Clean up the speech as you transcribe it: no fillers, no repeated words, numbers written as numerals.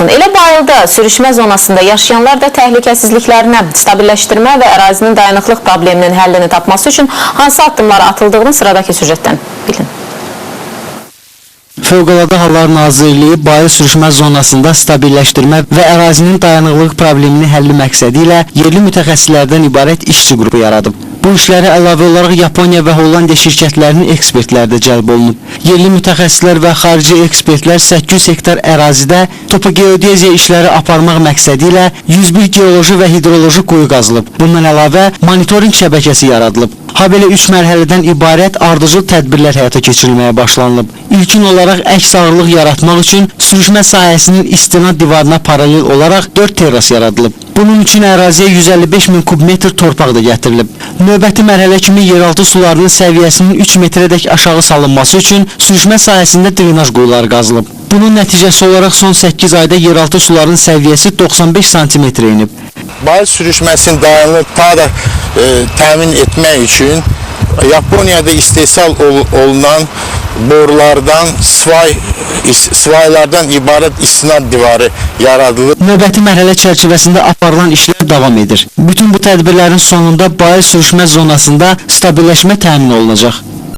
Elə Bayılda sürüşmə zonasında yaşayanlar da təhlükəsizliklərinə, stabilləşdirmə və ərazinin dayanıqlıq probleminin həllini tapması üçün hansı addımlar atıldığını sıradakı süjetdən bilin. Fövqəladə Hallar Nazirliyi Bayıl sürüşmə zonasında stabilləşdirmə və ərazinin dayanıqlıq problemini həlli məqsədi ilə yerli mütəxəssislərdən ibarət işçi qrupu yaradıb. Bu işlərə əlavə olaraq Yaponiya və Hollandiya şirkətlərinin ekspertləri də cəlb olunub. Yerli mütəxəssislər və xarici ekspertlər 800 hektar ərazidə topogeodeziya işləri aparmaq məqsədi ilə 101 geoloji və hidroloji quyu qazılıb. Bundan əlavə monitorinq şəbəkəsi yaradılıb. Habelə 3 mərhələdən ibarət ardıcıl tədbirlər həyata keçirilməyə başlanılıb. İlkin olaraq əks ağırlıq yaratmaq üçün sürüşmə sahəsinin istinad divarına paralel olaraq 4 terras yaradılıb. Bunun üçün əraziyə 155 min kub metr torpaq da gətirilib. Növbəti mərhələ kimi yeraltı sularının səviyyəsinin 3 metrədək aşağı salınması üçün sürüşmə sahəsində drenaj quyuları qazılıb. Bunun nəticəsi olaraq son 8 ayda yeraltı suların səviyyəsi 95 cm inib. Bayıl sürüşməsinin dayanıqlığı da təmin etmək üçün Yaponiyada istehsal olunan borulardan, svaylardan ibarət istinad divarı yaradılıb. Növbəti mərhələ çərçivəsində aparılan işlər davam edir. Bütün bu tədbirlərin sonunda Bayıl sürüşmə zonasında stabilləşmə təmin olunacaq.